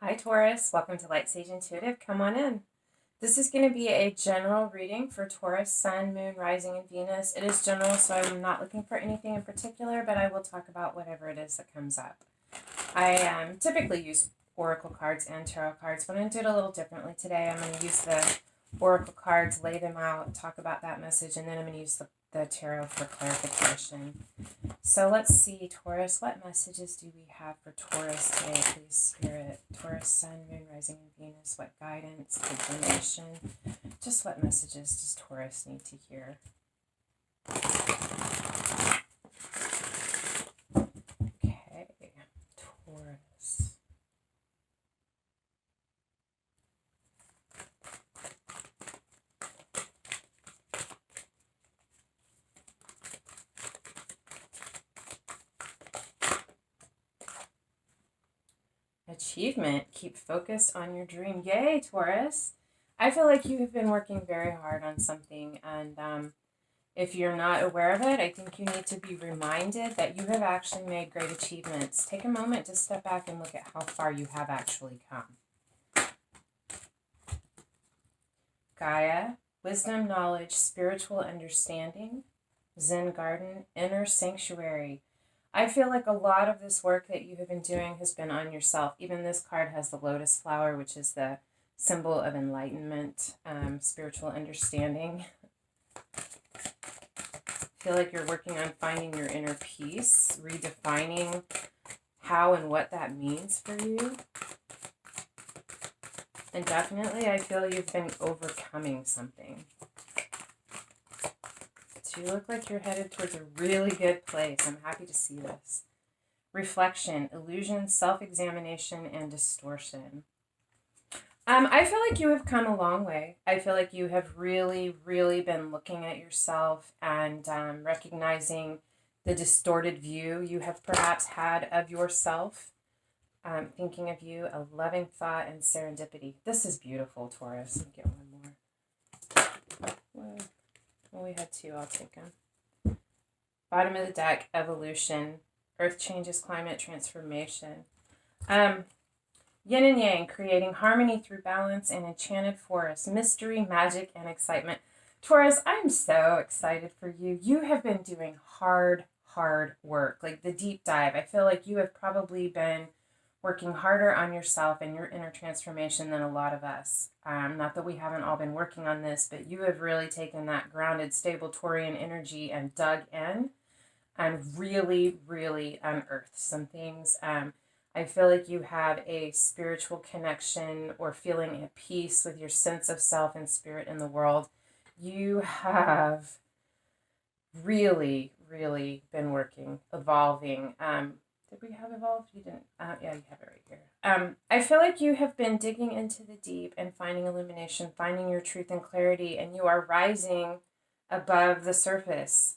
Hi Taurus, welcome to Light Sage Intuitive. Come on in. This is going to be a general reading for Taurus, Sun, Moon, Rising, and Venus. It is general, so I'm not looking for anything in particular, but I will talk about whatever it is that comes up. I typically use oracle cards and tarot cards, but I'm going to do it a little differently today. I'm going to use the oracle cards, lay them out, talk about that message, and then I'm going to use the tarot for clarification. So let's see, Taurus, what messages do we have for Taurus today, please, Spirit? Taurus, Sun, Moon, Rising, and Venus, what guidance, information, just what messages does Taurus need to hear? Okay, Taurus. Achievement. Keep focused on your dream. Yay, Taurus. I feel like you have been working very hard on something, and if you're not aware of it, I think you need to be reminded that you have actually made great achievements. Take a moment to step back and look at how far you have actually come. Gaia, wisdom, knowledge, spiritual understanding, Zen garden, inner sanctuary. I feel like a lot of this work that you have been doing has been on yourself. Even this card has the lotus flower, which is the symbol of enlightenment, spiritual understanding. I feel like you're working on finding your inner peace, redefining how and what that means for you. And definitely, I feel you've been overcoming something. So you look like you're headed towards a really good place. I'm happy to see this. Reflection, illusion, self-examination, and distortion. I feel like you have come a long way. I feel like you have really, really been looking at yourself and recognizing the distorted view you have perhaps had of yourself. Thinking of you, a loving thought, and serendipity. This is beautiful, Taurus. Let me get one more. Whoa. Well, we had two. I'll take them. Bottom of the deck, evolution, earth changes, climate transformation. Yin and yang, creating harmony through balance and enchanted forest, mystery, magic, and excitement. Taurus, I'm so excited for you. You have been doing hard work, like the deep dive. I feel like you have probably been working harder on yourself and your inner transformation than a lot of us. Not that we haven't all been working on this, but you have really taken that grounded, stable Taurian energy and dug in and really, really unearthed some things. I feel like you have a spiritual connection or feeling at peace with your sense of self and spirit in the world. You have really, really been working, evolving. Did we have evolved? You didn't. Yeah, you have it right here. I feel like you have been digging into the deep and finding illumination, finding your truth and clarity, and you are rising above the surface,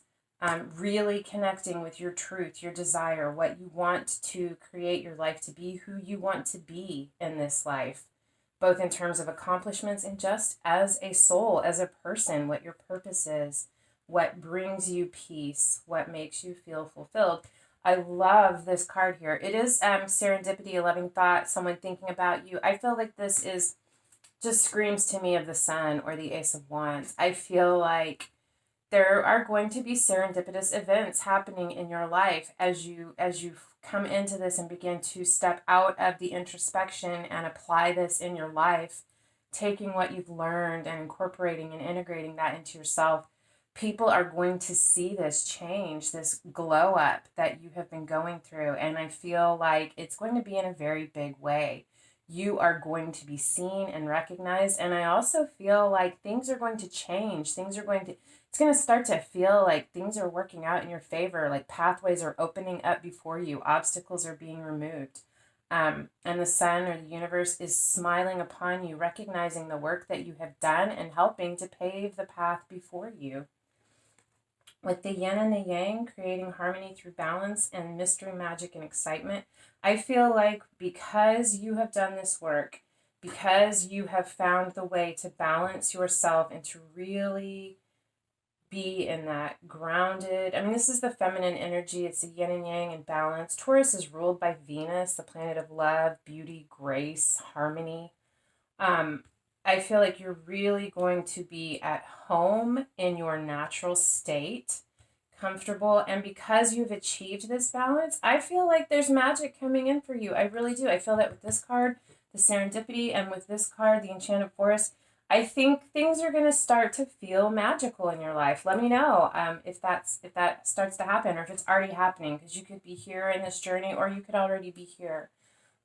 really connecting with your truth, your desire, what you want to create your life to be, who you want to be in this life, both in terms of accomplishments and just as a soul, as a person, what your purpose is, what brings you peace, what makes you feel fulfilled. I love this card here. It is serendipity, a loving thought, someone thinking about you. I feel like this is just screams to me of the Sun or the Ace of Wands. I feel like there are going to be serendipitous events happening in your life as you come into this and begin to step out of the introspection and apply this in your life, taking what you've learned and incorporating and integrating that into yourself. People are going to see this change, this glow up that you have been going through. And I feel like it's going to be in a very big way. You are going to be seen and recognized. And I also feel like things are going to change. It's going to start to feel like things are working out in your favor. Like pathways are opening up before you. Obstacles are being removed. And the sun or the universe is smiling upon you, recognizing the work that you have done and helping to pave the path before you. With the yin and the yang, creating harmony through balance and mystery, magic, and excitement. I feel like because you have done this work, because you have found the way to balance yourself and to really be in that grounded. I mean, this is the feminine energy. It's the yin and yang and balance. Taurus is ruled by Venus, the planet of love, beauty, grace, harmony. I feel like you're really going to be at home in your natural state, comfortable. And because you've achieved this balance, I feel like there's magic coming in for you. I really do. I feel that with this card, the serendipity, and with this card, the enchanted forest, I think things are going to start to feel magical in your life. Let me know if that starts to happen, or if it's already happening, because you could be here in this journey, or you could already be here.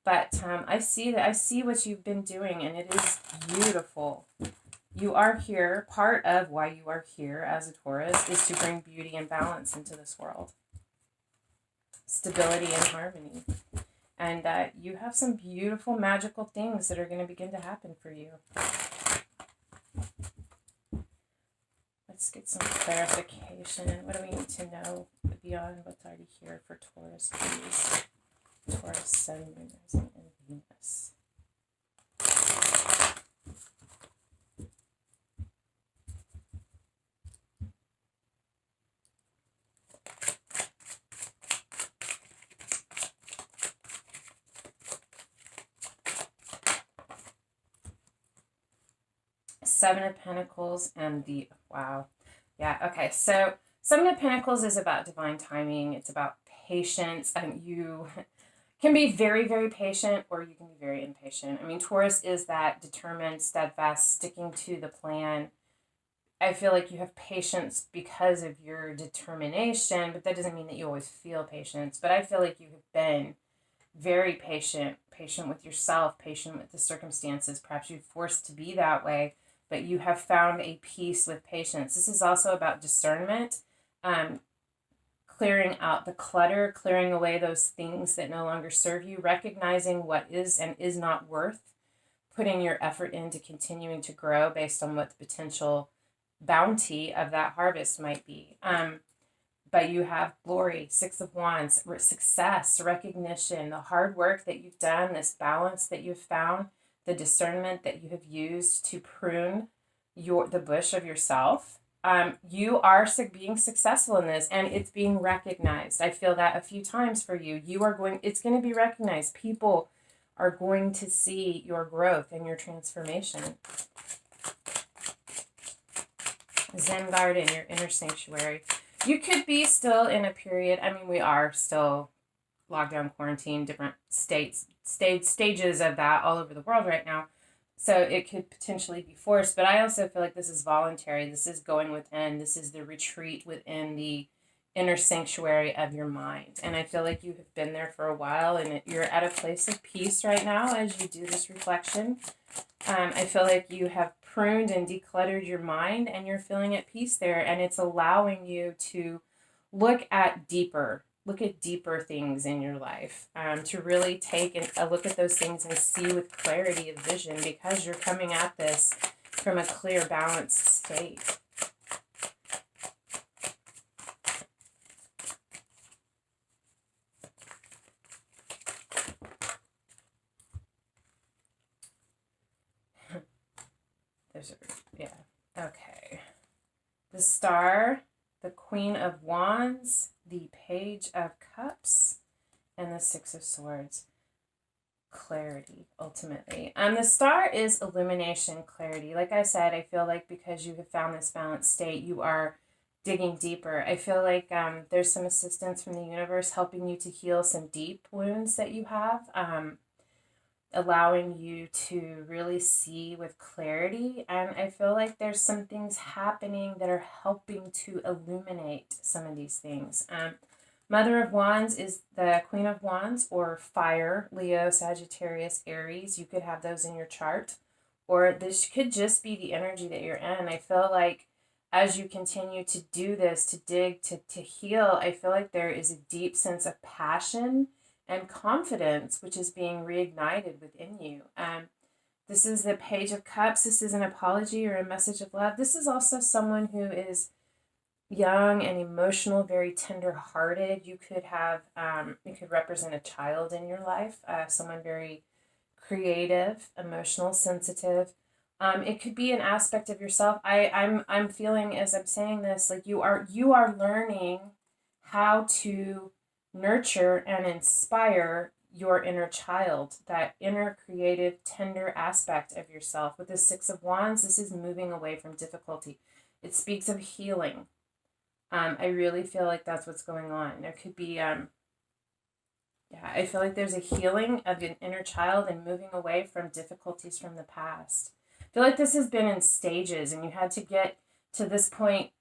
But I see what you've been doing, and it is beautiful. You are here. Part of why you are here as a Taurus is to bring beauty and balance into this world, stability and harmony. And you have some beautiful, magical things that are going to begin to happen for you. Let's get some clarification. What do we need to know beyond what's already here for Taurus, please? Taurus, Sun, Moon, Rising, and Venus. Seven of Pentacles and the, wow. Yeah, okay. So Seven of Pentacles is about divine timing. It's about patience. You can be very, very patient, or you can be very impatient. I mean, Taurus is that determined, steadfast, sticking to the plan. I feel like you have patience because of your determination, but that doesn't mean that you always feel patience. But I feel like you have been very patient, patient with yourself, patient with the circumstances. Perhaps you're forced to be that way, but you have found a peace with patience. This is also about discernment, clearing out the clutter, clearing away those things that no longer serve you, recognizing what is and is not worth putting your effort into continuing to grow based on what the potential bounty of that harvest might be. But you have glory, Six of Wands, success, recognition, the hard work that you've done, this balance that you've found, the discernment that you have used to prune the bush of yourself. You are being successful in this, and it's being recognized. I feel that a few times for you. It's going to be recognized. People are going to see your growth and your transformation. Zen garden, your inner sanctuary. You could be still in a period, I mean, we are still lockdown, quarantine, different stages of that all over the world right now. So it could potentially be forced, but I also feel like this is voluntary. This is going within. This is the retreat within the inner sanctuary of your mind. And I feel like you have been there for a while, and you're at a place of peace right now as you do this reflection. I feel like you have pruned and decluttered your mind, and you're feeling at peace there, and it's allowing you to look at deeper things in your life, to really take a look at those things and see with clarity of vision, because you're coming at this from a clear, balanced state. Okay. The Star, the Queen of Wands, the Page of Cups, and the Six of Swords. Clarity, ultimately. The Star is illumination, clarity. Like I said, I feel like because you have found this balanced state, you are digging deeper. I feel like there's some assistance from the universe helping you to heal some deep wounds that you have, allowing you to really see with clarity. And I feel like there's some things happening that are helping to illuminate some of these things. Mother of Wands is the Queen of Wands, or fire, Leo, Sagittarius, Aries. You could have those in your chart, or this could just be the energy that you're in. I feel like as you continue to do this, to dig, to heal, I feel like there is a deep sense of passion and confidence, which is being reignited within you. This is the Page of Cups. This is an apology or a message of love. This is also someone who is young and emotional, very tender-hearted. You could have, you could represent a child in your life, someone very creative, emotional, sensitive. It could be an aspect of yourself. I'm feeling as I'm saying this, like you are learning how to nurture and inspire your inner child, that inner creative, tender aspect of yourself. With the Six of Wands, this is moving away from difficulty. It speaks of healing. I really feel like that's what's going on. There could be, yeah, I feel like there's a healing of an inner child and moving away from difficulties from the past. I feel like this has been in stages, and you had to get to this point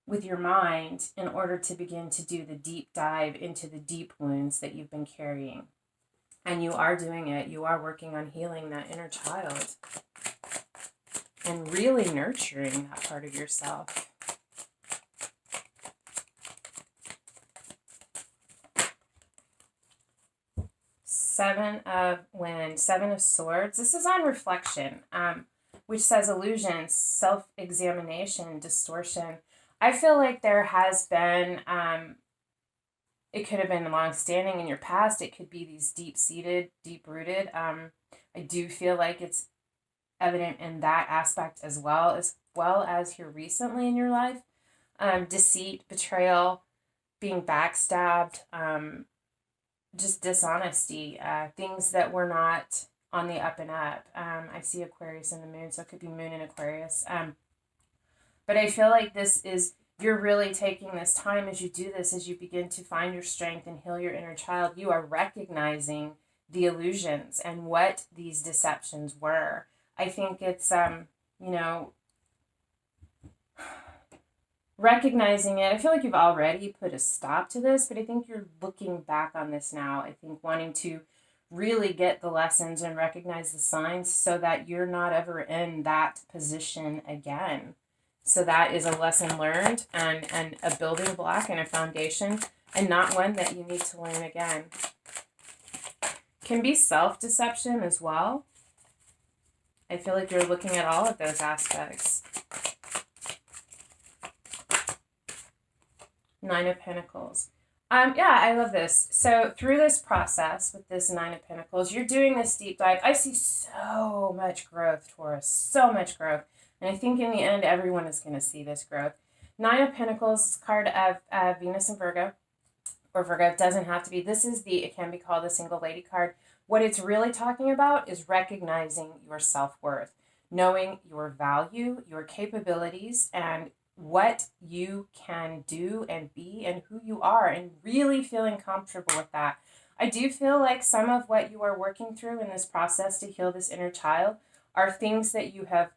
with your mind in order to begin to do the deep dive into the deep wounds that you've been carrying. And you are doing it. You are working on healing that inner child and really nurturing that part of yourself. Seven of Wands, Seven of Swords. This is on reflection, which says illusion, self-examination, distortion. I feel like there has been, it could have been long-standing in your past. It could be these deep-seated, deep-rooted. I do feel like it's evident in that aspect as well as here recently in your life. Deceit, betrayal, being backstabbed, just dishonesty, things that were not on the up and up. I see Aquarius in the moon, so it could be moon in Aquarius. But I feel like this is, you're really taking this time as you do this, as you begin to find your strength and heal your inner child. You are recognizing the illusions and what these deceptions were. I think it's, recognizing it. I feel like you've already put a stop to this, but I think you're looking back on this now. I think wanting to really get the lessons and recognize the signs so that you're not ever in that position again. So that is a lesson learned and a building block and a foundation, and not one that you need to learn again. Can be self-deception as well. I feel like you're looking at all of those aspects. Nine of Pentacles. Yeah, I love this. So through this process with this Nine of Pentacles, you're doing this deep dive. I see so much growth, Taurus, so much growth. And I think in the end, everyone is going to see this growth. Nine of Pentacles is a card of Venus and Virgo, or Virgo. It doesn't have to be. This is it can be called the single lady card. What it's really talking about is recognizing your self-worth, knowing your value, your capabilities, and what you can do and be and who you are, and really feeling comfortable with that. I do feel like some of what you are working through in this process to heal this inner child are things that you have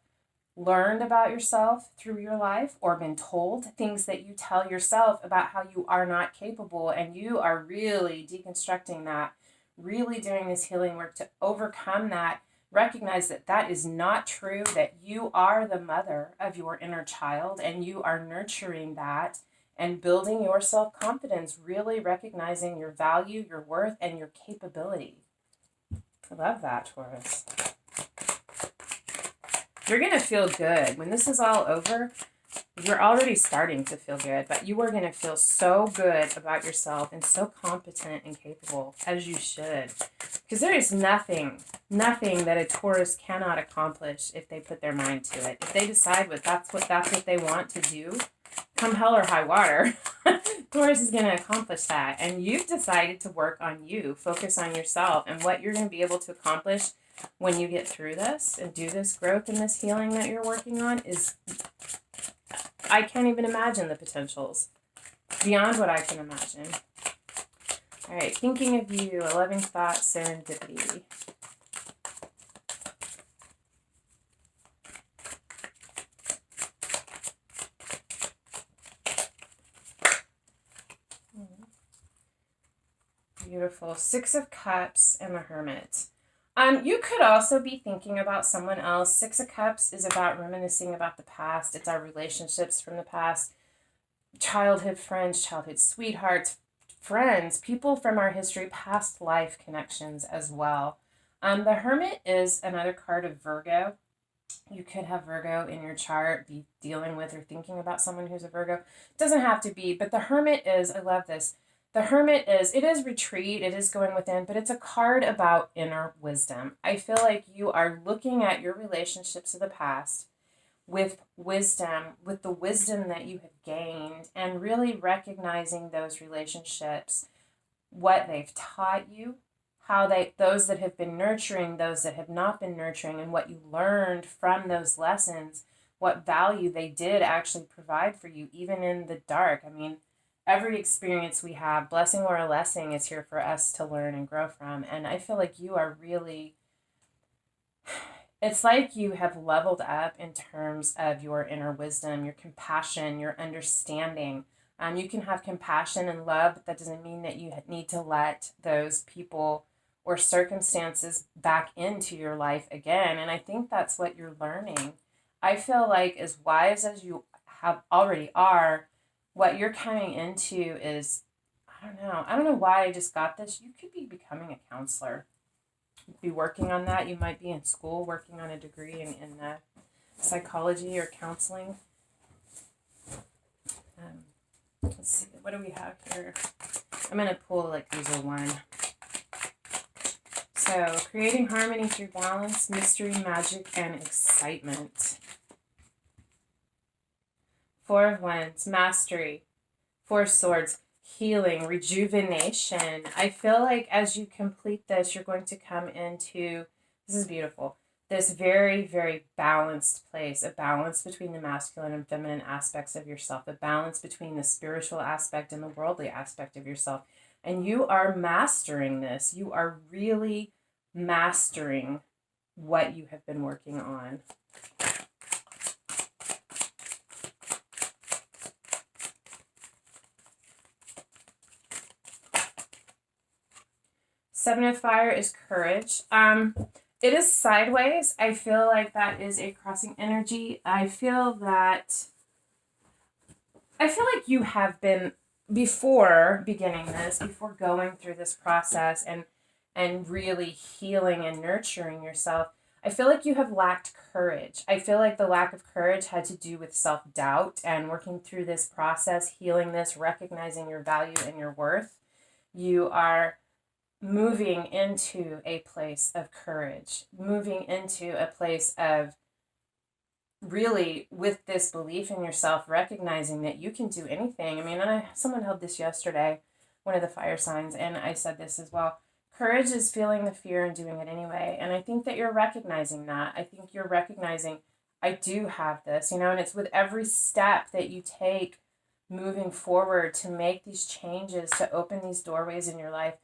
learned about yourself through your life or been told, things that you tell yourself about how you are not capable, and you are really deconstructing that, really doing this healing work to overcome that. Recognize that that is not true, that you are the mother of your inner child and you are nurturing that and building your self-confidence, really recognizing your value, your worth, and your capability. I love that, Taurus. You're going to feel good. When this is all over, you're already starting to feel good, but you are going to feel so good about yourself and so competent and capable, as you should. Because there is nothing that a Taurus cannot accomplish if they put their mind to it. If they decide that's what they want to do, come hell or high water, Taurus is going to accomplish that. And you've decided to work on you, focus on yourself, and what you're going to be able to accomplish when you get through this and do this growth and this healing that you're working on is, I can't even imagine the potentials. Beyond what I can imagine. All right, thinking of you, a loving thought, serendipity. Beautiful. Six of Cups and the Hermit. You could also be thinking about someone else. Six of Cups is about reminiscing about the past. It's our relationships from the past. Childhood friends, childhood sweethearts, friends, people from our history, past life connections as well. The Hermit is another card of Virgo. You could have Virgo in your chart, be dealing with or thinking about someone who's a Virgo. It doesn't have to be, but the Hermit is, I love this, The Hermit it is retreat, it is going within, but it's a card about inner wisdom. I feel like you are looking at your relationships of the past with wisdom, with the wisdom that you have gained, and really recognizing those relationships, what they've taught you, how those that have been nurturing, those that have not been nurturing, and what you learned from those lessons, what value they did actually provide for you, even in the dark. I mean, every experience we have, blessing or a lesson, is here for us to learn and grow from. And I feel like you are really, it's like you have leveled up in terms of your inner wisdom, your compassion, your understanding. You can have compassion and love, but that doesn't mean that you need to let those people or circumstances back into your life again. And I think that's what you're learning. I feel like as wise as you have already are, what you're coming into is, I don't know why I just got this. You could be becoming a counselor. You'd be working on that. You might be in school working on a degree in psychology or counseling. Let's see, what do we have here? I'm going to pull like these are one. So, creating harmony through balance, mystery, magic, and excitement. Four of Wands, mastery. Four of Swords, healing, rejuvenation. I feel like as you complete this, you're going to come into, this is beautiful, this very, very balanced place, a balance between the masculine and feminine aspects of yourself, a balance between the spiritual aspect and the worldly aspect of yourself. And you are mastering this. You are really mastering what you have been working on. Seven of Fire is courage. It is sideways. I feel like that is a crossing energy. I feel like you have been, before beginning this, before going through this process and really healing and nurturing yourself, I feel like you have lacked courage. I feel like the lack of courage had to do with self-doubt and working through this process, healing this, recognizing your value and your worth. You are moving into a place of courage, moving into a place of really, with this belief in yourself, recognizing that you can do anything. I mean, someone held this yesterday, one of the fire signs, and I said this as well. Courage is feeling the fear and doing it anyway. And I think that you're recognizing that. I think you're recognizing, I do have this, and it's with every step that you take moving forward to make these changes, to open these doorways in your life.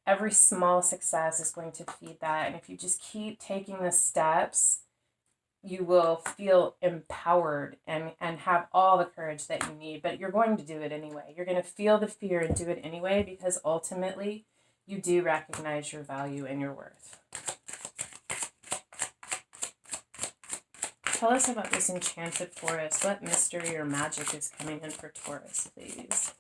Every small success is going to feed that. And if you just keep taking the steps, you will feel empowered and have all the courage that you need. But you're going to do it anyway. You're going to feel the fear and do it anyway, because ultimately you do recognize your value and your worth. Tell us about this enchanted forest. What mystery or magic is coming in for Taurus, please?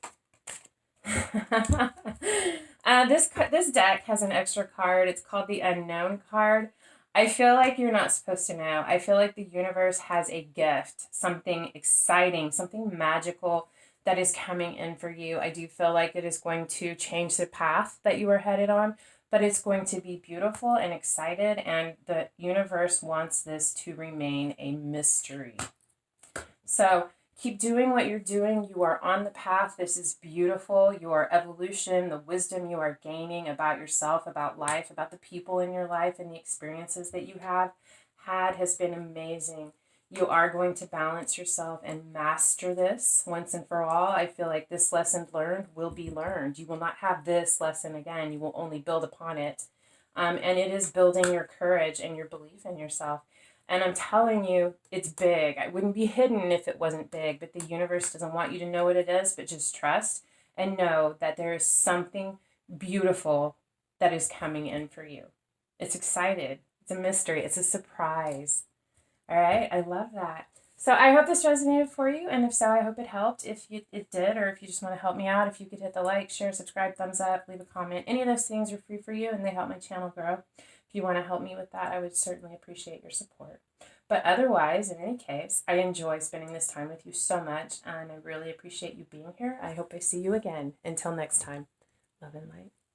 This deck has an extra card. It's called the Unknown card. I feel like you're not supposed to know. I feel like the universe has a gift, something exciting, something magical that is coming in for you. I do feel like it is going to change the path that you are headed on, but it's going to be beautiful and excited, and the universe wants this to remain a mystery. So keep doing what you're doing. You are on the path. This is beautiful. Your evolution, the wisdom you are gaining about yourself, about life, about the people in your life, and the experiences that you have had has been amazing. You are going to balance yourself and master this once and for all. I feel like this lesson learned will be learned. You will not have this lesson again. You will only build upon it. And it is building your courage and your belief in yourself. And I'm telling you, it's big. It wouldn't be hidden if it wasn't big, but the universe doesn't want you to know what it is, but just trust and know that there is something beautiful that is coming in for you. It's excited. It's a mystery. It's a surprise. All right? I love that. So I hope this resonated for you, and if so, I hope it helped. If it did, or if you just want to help me out, if you could hit the like, share, subscribe, thumbs up, leave a comment. Any of those things are free for you, and they help my channel grow. If you want to help me with that, I would certainly appreciate your support. But otherwise, in any case, I enjoy spending this time with you so much, and I really appreciate you being here. I hope I see you again. Until next time. Love and light.